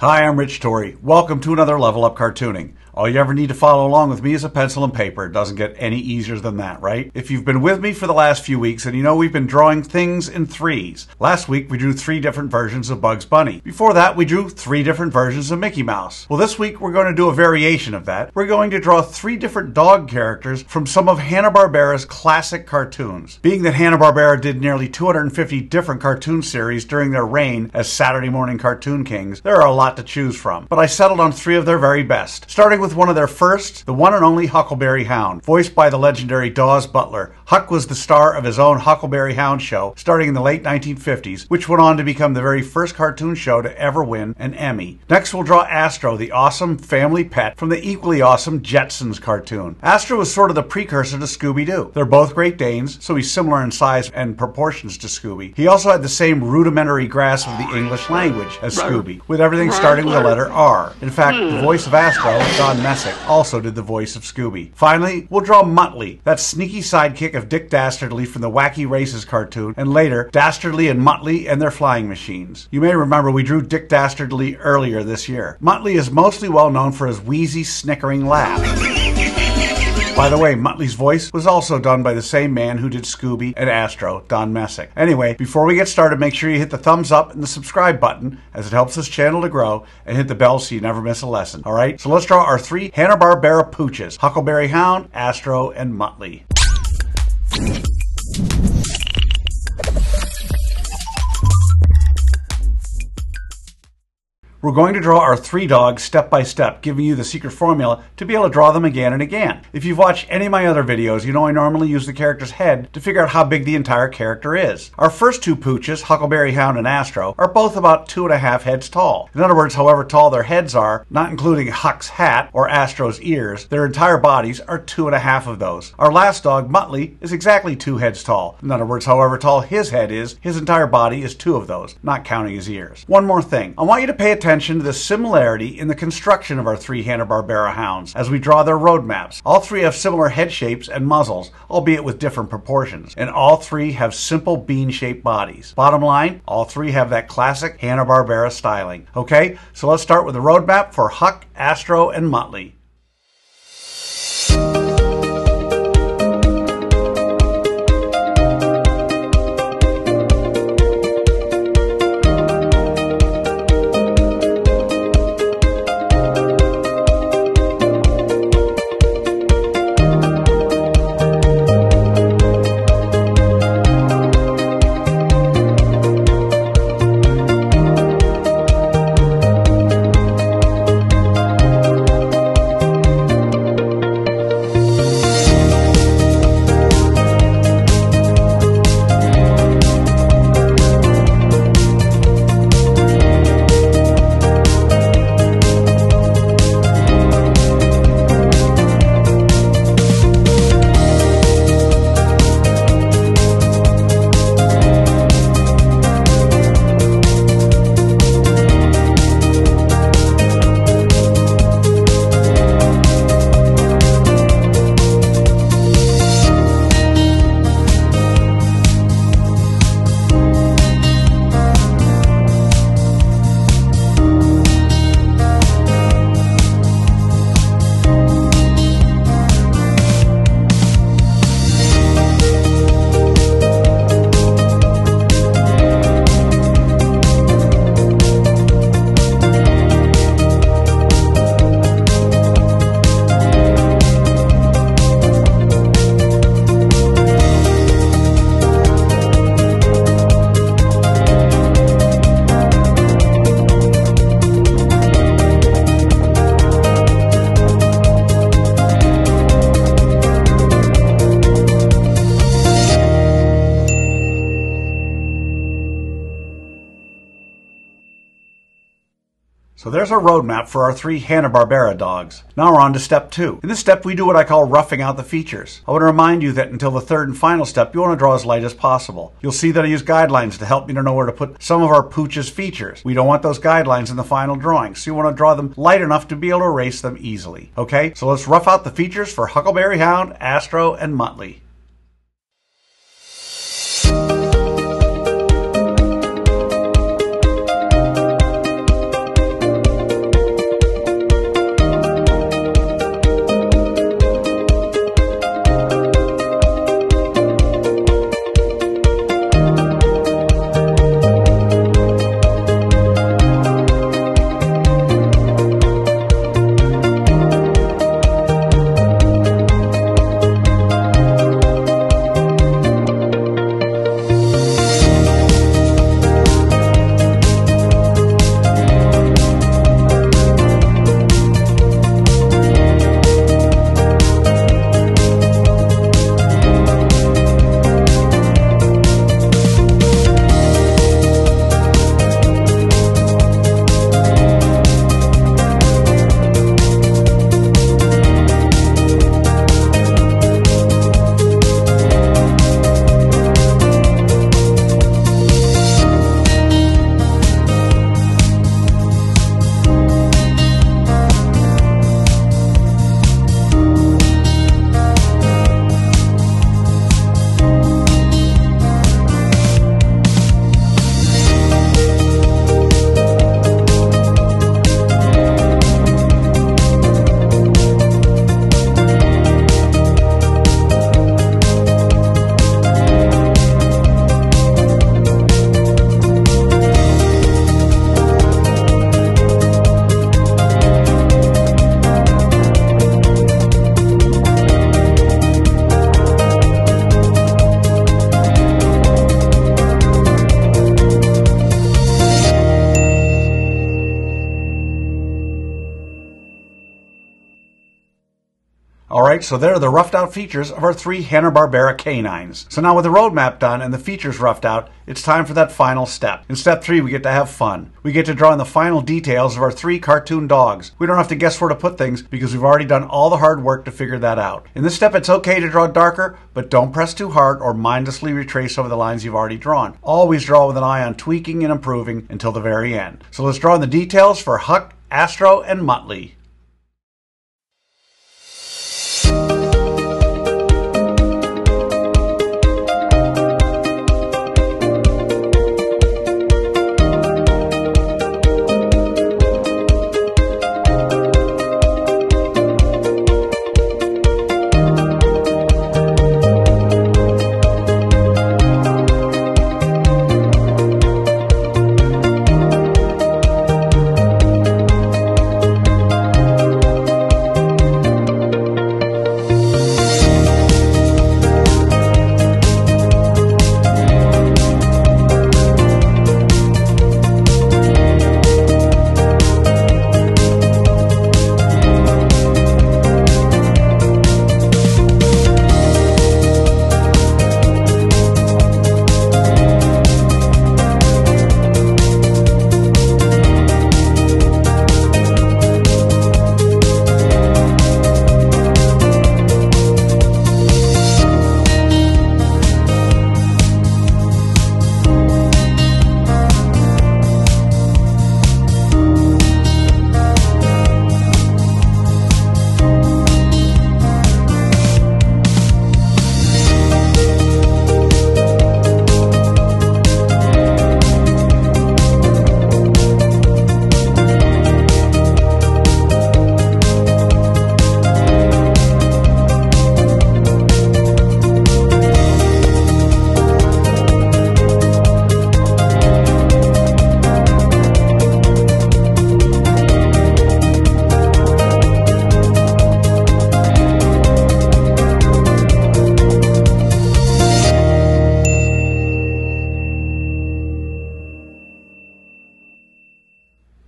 Hi, I'm Rich Torrey. Welcome to another Level Up Cartooning. All you ever need to follow along with me is a pencil and paper. It doesn't get any easier than that, right? If you've been with me for the last few weeks, then you know we've been drawing things in threes. Last week, we drew 3 different versions of Bugs Bunny. Before that, we drew 3 different versions of Mickey Mouse. Well, this week, we're going to do a variation of that. We're going to draw 3 different dog characters from some of Hanna-Barbera's classic cartoons. Being that Hanna-Barbera did nearly 250 different cartoon series during their reign as Saturday morning cartoon kings, there are a lot to choose from. But I settled on 3 of their very best. Starting with one of their first, the one and only Huckleberry Hound. Voiced by the legendary Daws Butler, Huck was the star of his own Huckleberry Hound show starting in the late 1950s, which went on to become the very first cartoon show to ever win an Emmy. Next, we'll draw Astro, the awesome family pet from the equally awesome Jetsons cartoon. Astro is sort of the precursor to Scooby-Doo. They're both Great Danes, so he's similar in size and proportions to Scooby. He also had the same rudimentary grasp of the English language as Scooby, with everything starting with the letter R. In fact, the voice of Astro, Don Messick, also did the voice of Scooby. Finally, we'll draw Muttley, that sneaky sidekick of Dick Dastardly from the Wacky Races cartoon, and later, Dastardly and Muttley and their flying machines. You may remember we drew Dick Dastardly earlier this year. Muttley is mostly well known for his wheezy, snickering laugh. By the way, Muttley's voice was also done by the same man who did Scooby and Astro, Don Messick. Anyway, before we get started, make sure you hit the thumbs up and the subscribe button, as it helps this channel to grow, and hit the bell so you never miss a lesson. Alright, so let's draw our 3 Hanna-Barbera pooches, Huckleberry Hound, Astro, and Muttley. We're going to draw our 3 dogs step by step, giving you the secret formula to be able to draw them again and again. If you've watched any of my other videos, you know I normally use the character's head to figure out how big the entire character is. Our first 2 pooches, Huckleberry Hound and Astro, are both about 2.5 heads tall. In other words, however tall their heads are, not including Huck's hat or Astro's ears, their entire bodies are 2.5 of those. Our last dog, Muttley, is exactly 2 heads tall. In other words, however tall his head is, his entire body is 2 of those, not counting his ears. One more thing. I want you to pay attention to the similarity in the construction of our 3 Hanna-Barbera hounds as we draw their road maps. All 3 have similar head shapes and muzzles, albeit with different proportions, and all 3 have simple bean-shaped bodies. Bottom line, all 3 have that classic Hanna-Barbera styling. Okay, so let's start with the road map for Huck, Astro, and Muttley. So there's our roadmap for our 3 Hanna-Barbera dogs. Now we're on to step 2. In this step, we do what I call roughing out the features. I want to remind you that until the 3rd and final step, you want to draw as light as possible. You'll see that I use guidelines to help me to know where to put some of our pooch's features. We don't want those guidelines in the final drawing, so you want to draw them light enough to be able to erase them easily. Okay, so let's rough out the features for Huckleberry Hound, Astro, and Muttley. Alright, so there are the roughed out features of our 3 Hanna-Barbera canines. So now with the roadmap done and the features roughed out, it's time for that final step. In step 3, we get to have fun. We get to draw in the final details of our 3 cartoon dogs. We don't have to guess where to put things because we've already done all the hard work to figure that out. In this step, it's okay to draw darker, but don't press too hard or mindlessly retrace over the lines you've already drawn. Always draw with an eye on tweaking and improving until the very end. So let's draw in the details for Huck, Astro, and Muttley.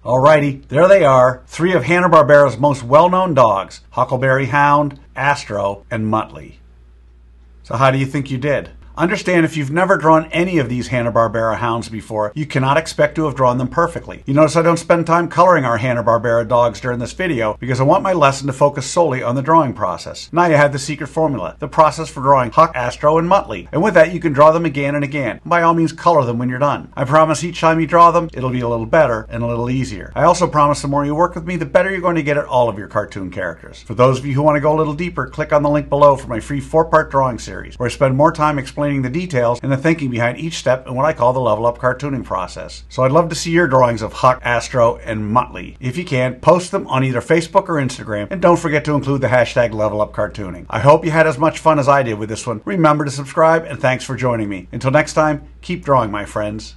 Alrighty, there they are, 3 of Hanna-Barbera's most well-known dogs, Huckleberry Hound, Astro, and Muttley. So how do you think you did? Understand, if you've never drawn any of these Hanna-Barbera hounds before, you cannot expect to have drawn them perfectly. You notice I don't spend time coloring our Hanna-Barbera dogs during this video because I want my lesson to focus solely on the drawing process. Now you have the secret formula, the process for drawing Huck, Astro, and Muttley. And with that, you can draw them again and again. By all means, color them when you're done. I promise each time you draw them, it'll be a little better and a little easier. I also promise the more you work with me, the better you're going to get at all of your cartoon characters. For those of you who want to go a little deeper, click on the link below for my free 4-part drawing series, where I spend more time explaining the details and the thinking behind each step in what I call the level up cartooning process. So I'd love to see your drawings of Huck, Astro, and Muttley. If you can, post them on either Facebook or Instagram, and don't forget to include the hashtag #LevelUpCartooning. I hope you had as much fun as I did with this one. Remember to subscribe, and thanks for joining me. Until next time, keep drawing, my friends.